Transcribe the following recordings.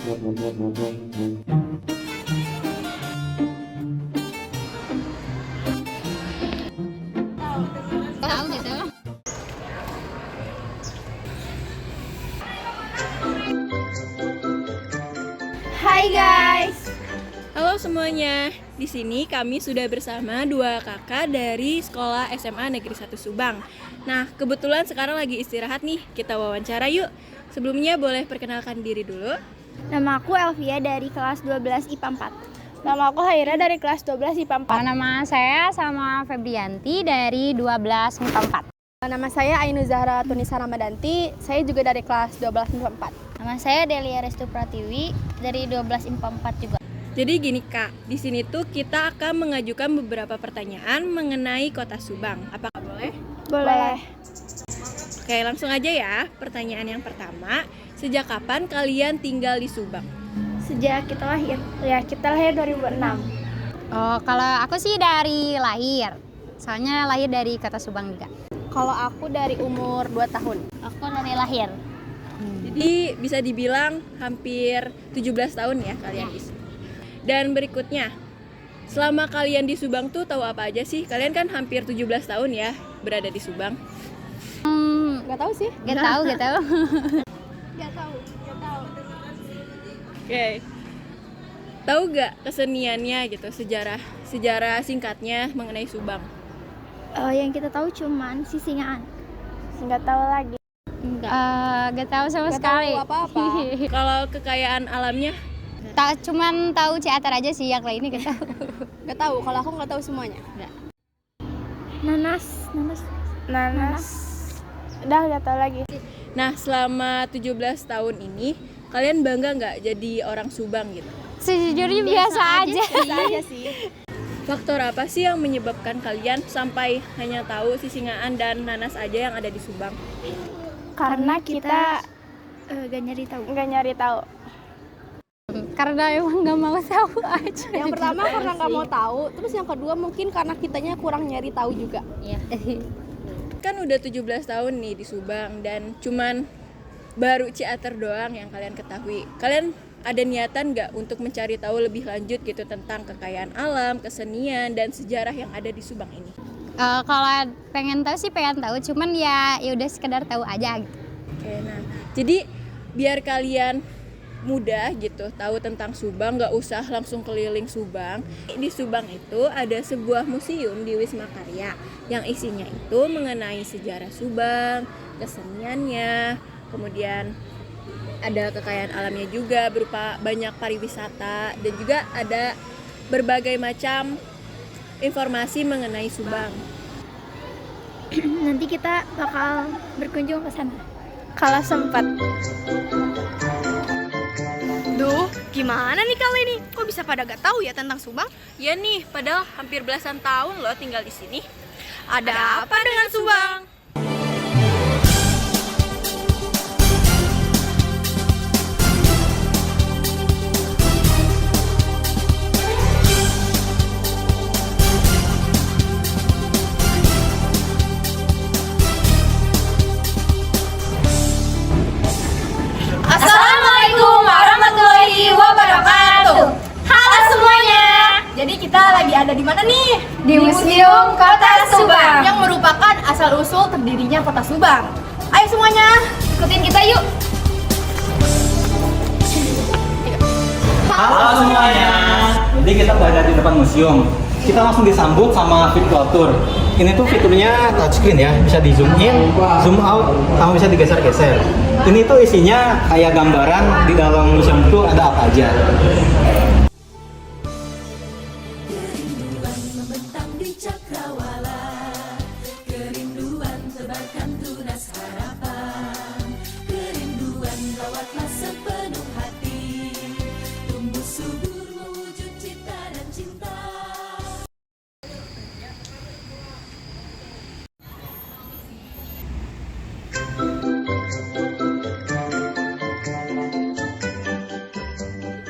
Tahu gitu. Hai guys. Halo semuanya, di sini kami sudah bersama dua kakak dari sekolah SMA Negeri 1 Subang. Nah, kebetulan sekarang lagi istirahat nih, kita wawancara yuk. Sebelumnya boleh perkenalkan diri dulu. Nama aku Elvia dari kelas 12 IPA 4. Nama aku Haira dari kelas 12 IPA 4. Nama saya sama Febrianti dari 12 MIPA 4. Nama saya Ainu Zahra Tunisa Ramadanti, saya juga dari kelas 12 IPA 4. Nama saya Delia Restu Pratiwi dari 12 IPA 4 juga. Jadi gini Kak, di sini tuh kita akan mengajukan beberapa pertanyaan mengenai Kota Subang. Apakah boleh? Boleh. Oke, langsung aja ya. Pertanyaan yang pertama, sejak kapan kalian tinggal di Subang? Sejak kita lahir. Ya, kita lahir 2006. Oh, kalau aku sih dari lahir. Soalnya lahir dari Kota Subang juga. Kalau aku dari umur 2 tahun. Aku dari lahir. Jadi bisa dibilang hampir 17 tahun ya kalian di sini. Dan berikutnya, selama kalian di Subang tuh tahu apa aja sih? Kalian kan hampir 17 tahun ya berada di Subang. Gak tahu sih. Gak tahu. Gak tahu. Oke. Tahu gak keseniannya gitu, sejarah singkatnya mengenai Subang? Yang kita tahu cuman sisingaan. Nggak tahu lagi. Gak tahu sama sekali. Tahu apa-apa. Kalau kekayaan alamnya, Cuman tahu Ciater aja sih, yang lainnya gak tahu. Nggak tahu. Kalau aku nggak tahu semuanya. Nggak. Nanas. Udah nggak tahu lagi. nah selama 17 tahun ini kalian bangga nggak jadi orang Subang gitu? Sejujurnya biasa aja. Aja sih. Faktor apa sih yang menyebabkan kalian sampai hanya tahu sisingaan dan nanas aja yang ada di Subang? Karena kita Gak nyari tahu. nggak nyari tahu. Karena emang gak mau tahu aja. Yang pertama karena nggak mau tahu, terus yang kedua mungkin karena kitanya kurang nyari tahu juga. Iya. Kan udah 17 tahun nih di Subang dan cuman baru Ciater doang yang kalian ketahui. Kalian ada niatan nggak untuk mencari tahu lebih lanjut gitu tentang kekayaan alam, kesenian, dan sejarah yang ada di Subang ini? Kalau pengen tahu sih pengen tahu, cuman ya udah sekedar tahu aja gitu. Oke, nah jadi biar kalian mudah gitu tahu tentang Subang, nggak usah langsung keliling Subang. Di Subang itu ada sebuah museum di Wisma Karya yang isinya itu mengenai sejarah Subang, keseniannya, kemudian ada kekayaan alamnya juga berupa banyak pariwisata dan juga ada berbagai macam informasi mengenai Subang. Nanti kita bakal berkunjung ke sana. Kalau sempat. Duh, gimana nih kali ini? Kok bisa pada gak tahu ya tentang Subang? Ya nih, padahal hampir belasan tahun loh tinggal di sini. Ada apa dengan Subang? Assalamualaikum warahmatullahi wabarakatuh. Halo semuanya. Jadi kita lagi ada di mana nih? Di Museum Kota Subang yang merupakan asal usul terdirinya Kota Subang. Ayo semuanya, ikutin kita yuk. Halo semuanya. Jadi kita berada di depan museum. Kita langsung disambut sama virtual tour. Ini tuh fiturnya touchscreen ya, bisa di zoom in, zoom out, sama bisa digeser-geser. Ini tuh isinya kayak gambaran di dalam museum itu ada apa aja. Kerinduan membentang di cakrawala, kerinduan tebarkan tunas harapan, kerinduan rawatlah sepenuh hati, tumbuh subur mewujud cita dan cinta.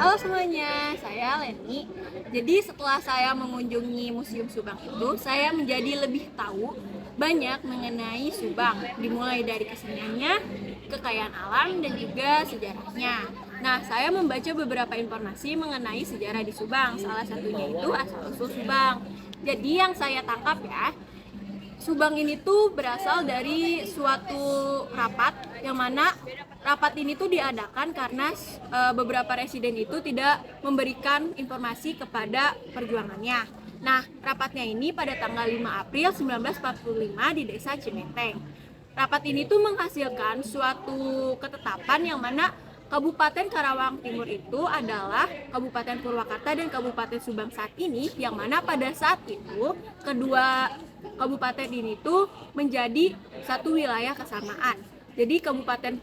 Halo semuanya, saya Leni. Jadi setelah saya mengunjungi Museum Subang itu, saya menjadi lebih tahu banyak mengenai Subang, dimulai dari keseniannya, kekayaan alam, dan juga sejarahnya. Nah, saya membaca beberapa informasi mengenai sejarah di Subang. Salah satunya itu asal-usul Subang. Jadi yang saya tangkap ya, Subang ini tuh berasal dari suatu rapat yang mana rapat ini tuh diadakan karena beberapa residen itu tidak memberikan informasi kepada perjuangannya. Nah, rapatnya ini pada tanggal 5 April 1945 di Desa Cimeteng. Rapat ini tuh menghasilkan suatu ketetapan yang mana Kabupaten Karawang Timur itu adalah Kabupaten Purwakarta dan Kabupaten Subang saat ini, yang mana pada saat itu kedua kabupaten ini tuh menjadi satu wilayah kesamaan. Jadi kabupaten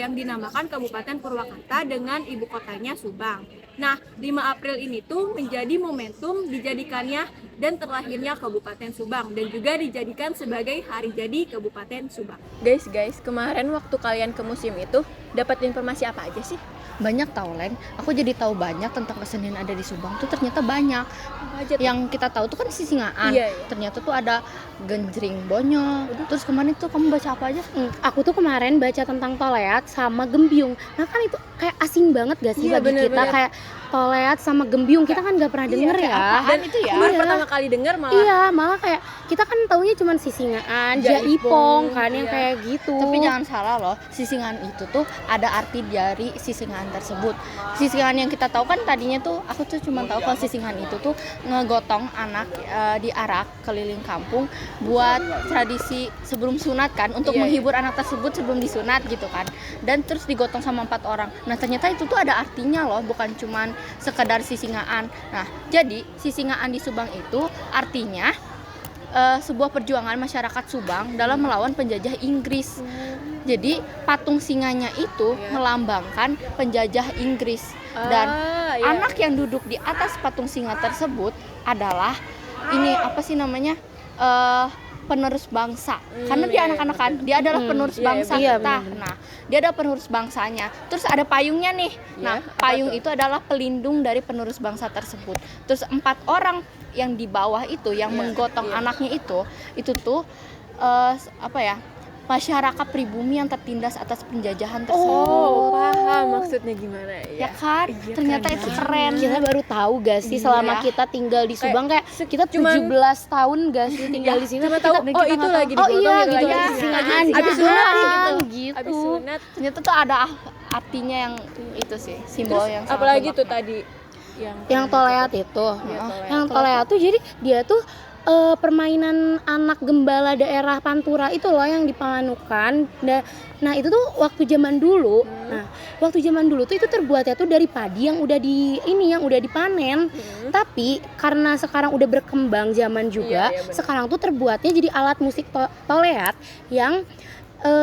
yang dinamakan Kabupaten Purwakarta dengan ibu kotanya Subang. Nah, 5 April ini tuh menjadi momentum dijadikannya dan terlahirnya Kabupaten Subang dan juga dijadikan sebagai hari jadi Kabupaten Subang. Guys, kemarin waktu kalian ke museum itu dapat informasi apa aja sih? Banyak tahu, Len. Aku jadi tahu banyak tentang kesenian ada di Subang tuh, ternyata banyak. Yang kita tahu tuh kan sisingaan. Iya. Ternyata tuh ada genjring bonyok. Terus kemarin tuh kamu baca apa aja? Aku tuh kemarin baca tentang toleat sama gembyung. Nah kan itu kayak asing banget gak sih bagi kita, bener. kayak toleat sama gembyung kita kan nggak pernah denger ya. Dan itu ya baru pertama kali dengar malah. Iya, malah kayak kita kan taunya cuma sisingaan, jaipong kan yang iya. kayak gitu. Tapi jangan salah loh, sisingan itu tuh ada arti dari sisingan tersebut. Sisingan yang kita tahu kan tadinya tuh, aku tuh cuma tahu kalau sisingan itu tuh ngegotong anak diarak keliling kampung buat tradisi sebelum sunat kan, untuk menghibur anak tersebut sebelum disunat gitu kan. Dan terus digotong sama 4 orang. Nah ternyata itu tuh ada artinya loh, bukan cuman sekedar sisingaan. Nah jadi sisingaan di Subang itu artinya sebuah perjuangan masyarakat Subang dalam melawan penjajah Inggris. Jadi patung singanya itu melambangkan penjajah Inggris, dan anak yang duduk di atas patung singa tersebut adalah ini apa sih namanya, penerus bangsa. Karena dia anak-anak kan, dia adalah penerus bangsa kita. Nah, dia ada penerus bangsanya. Terus ada payungnya nih. Nah, payung itu adalah pelindung dari penerus bangsa tersebut. Terus 4 orang yang di bawah itu yang menggotong anaknya itu tuh apa ya? Masyarakat pribumi yang tertindas atas penjajahan tersebut. Oh, paham maksudnya gimana ya kan? Ternyata itu keren. Kita baru tahu gak sih selama kita tinggal di Subang, kayak kita 17 tahun gak sih tinggal di sini, cuma tahu itu lagi digotong, iya gitu gitu aja. sisingaan Abis sunat gitu. Abis sunat. Ternyata tuh ada artinya yang itu sih, simbol yang sangat Apalagi tuh bermakna. tadi Yang toleat itu. Yang toleat tuh jadi dia tuh permainan anak gembala daerah Pantura itu loh yang dipanukan. Nah itu tuh waktu zaman dulu. Nah waktu zaman dulu tuh itu terbuatnya tuh dari padi yang udah yang udah dipanen. Tapi karena sekarang udah berkembang zaman juga, sekarang tuh terbuatnya jadi alat musik toleat yang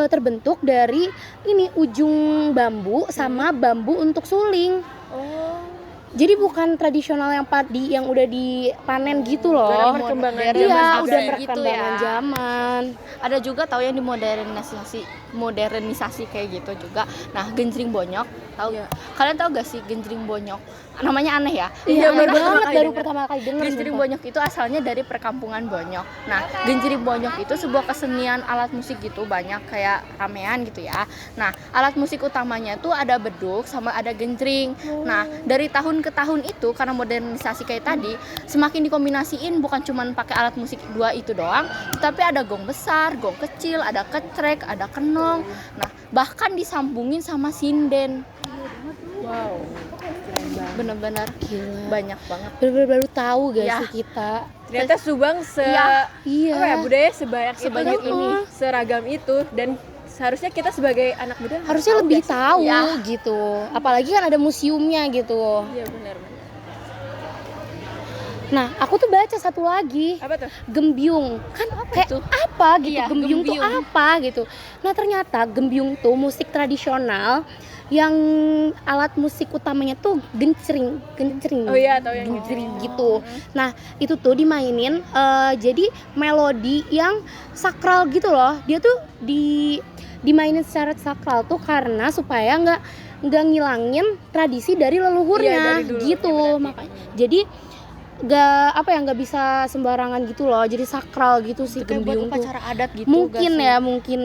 terbentuk dari ini ujung bambu sama bambu untuk suling. Jadi bukan tradisional yang padi yang udah dipanen gitu loh. Udah perkembangan Iya, zaman udah gitu perkembangan ya. zaman. Ada juga tahu yang modernisasi kayak gitu juga. Nah, genjring bonyok, tahu? Kalian tahu gak sih genjring bonyok? Namanya aneh ya. Iya, Aneh banget baru pertama kali denger. Genjring bonyok itu asalnya dari perkampungan Bonyok. Nah, genjring bonyok itu sebuah kesenian alat musik gitu, banyak kayak ramean gitu ya. Nah, alat musik utamanya tuh ada beduk sama ada genjring. Nah, dari tahun ke tahun itu karena modernisasi kayak tadi, semakin dikombinasiin, bukan cuman pakai alat musik 2 itu doang, tetapi ada gong besar, gong kecil, ada kecrek, ada kenong. Nah, bahkan disambungin sama sinden. Wow. Bener-bener banyak banget. Bener-bener baru tahu gak Iya. sih kita. Ternyata Subang Iya. apa ya, budaya sebanyak Sebanyak itu, seragam itu, dan seharusnya kita sebagai anak muda Harusnya lebih gak sih? tahu Iya. gitu. Apalagi kan ada museumnya gitu. Iya benar. Nah, aku tuh baca satu lagi. Apa tuh? Gembyung. Kan kayak apa gitu? Iya, gembyung tuh gembyung. apa gitu. Nah, ternyata gembyung tuh musik tradisional yang alat musik utamanya tuh gencering. Oh iya, tahu yang gencering gitu. Nah, itu tuh dimainin jadi melodi yang sakral gitu loh. Dia tuh dimainin secara sakral tuh karena supaya nggak ngilangin tradisi dari leluhurnya Iya, dari dulu, gitu. ya berarti. Makanya jadi nggak bisa sembarangan gitu loh, jadi sakral gitu sih Kayak buat gembyung tuh upacara adat gitu mungkin gak sih? ya mungkin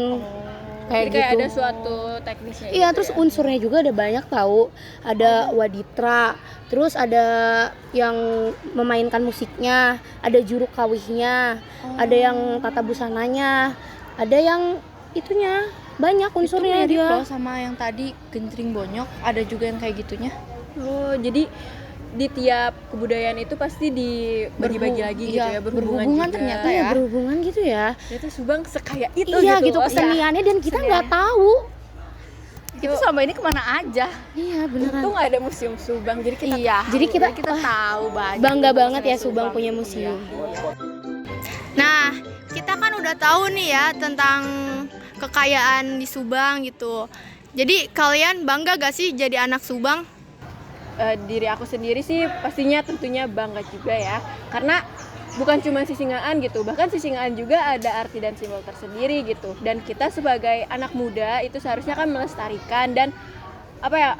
kayak Jadi kayak gitu. ada suatu teknisnya. Iya, gitu terus ya. unsurnya juga ada banyak tahu. Ada waditra, terus ada yang memainkan musiknya, ada juru kawihnya, ada yang tata busananya, ada yang itunya. Banyak unsurnya Itu mirip dia. loh sama yang tadi Gentring Bonyok, ada juga yang kayak gitunya. Oh, jadi di tiap kebudayaan itu pasti dibagi-bagi lagi gitu iya, ya, berhubungan berhubungan juga. ternyata Iya, ya. berhubungan gitu ya. Ternyata Subang sekaya itu Iya gitu loh. keseniannya dan kita nggak Keseniannya. tahu. Kita selama ini kemana aja? Iya beneran. Untung ada museum Subang, jadi kita Iya. Jadi kita tahu banyak. bangga tentang banget ya masalah Subang punya museum. Nah, kita kan udah tahu nih ya tentang kekayaan di Subang gitu. Jadi kalian bangga gak sih jadi anak Subang? Diri aku sendiri sih pastinya tentunya bangga juga ya, karena bukan cuma Sisingaan gitu, bahkan Sisingaan juga ada arti dan simbol tersendiri gitu, dan kita sebagai anak muda itu seharusnya kan melestarikan dan apa ya,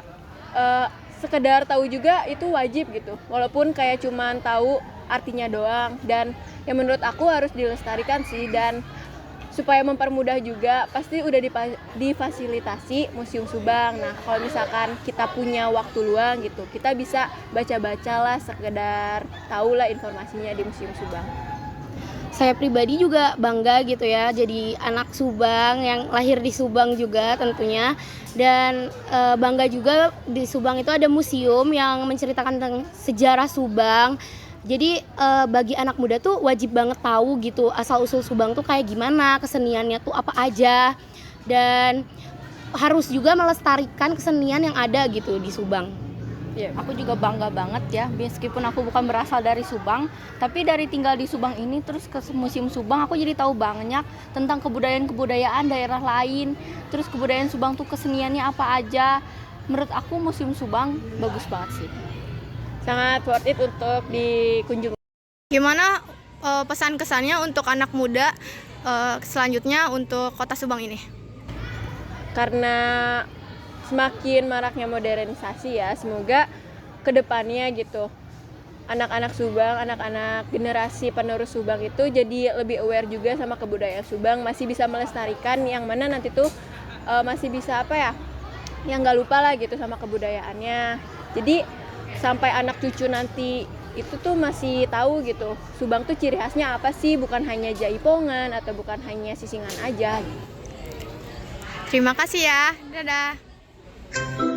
sekedar tahu juga itu wajib gitu, walaupun kayak cuman tahu artinya doang, dan yang menurut aku harus dilestarikan sih. Dan supaya mempermudah juga pasti udah difasilitasi Museum Subang. Nah, kalau misalkan kita punya waktu luang gitu, kita bisa baca-baca lah, sekedar tahu lah informasinya di Museum Subang. Saya pribadi juga bangga gitu ya jadi anak Subang yang lahir di Subang juga tentunya, dan bangga juga di Subang itu ada museum yang menceritakan tentang sejarah Subang. Jadi bagi anak muda tuh wajib banget tahu gitu asal usul Subang tuh kayak gimana, keseniannya tuh apa aja, dan harus juga melestarikan kesenian yang ada gitu di Subang. Aku juga bangga banget ya, meskipun aku bukan berasal dari Subang, tapi dari tinggal di Subang ini terus ke Museum Subang, aku jadi tahu banyak tentang kebudayaan-kebudayaan daerah lain. Terus kebudayaan Subang tuh keseniannya apa aja. Menurut aku Museum Subang bagus banget sih. Sangat worth it untuk dikunjungi. Gimana pesan kesannya untuk anak muda selanjutnya untuk Kota Subang ini? Karena semakin maraknya modernisasi ya, semoga kedepannya gitu anak-anak Subang, anak-anak generasi penerus Subang itu jadi lebih aware juga sama kebudayaan Subang, masih bisa melestarikan, yang mana nanti tuh masih bisa apa ya, yang nggak lupa lah gitu sama kebudayaannya. Jadi sampai anak cucu nanti itu tuh masih tahu gitu Subang tuh ciri khasnya apa sih, bukan hanya jaipongan atau bukan hanya sisingan aja gitu. Terima kasih ya. Dadah.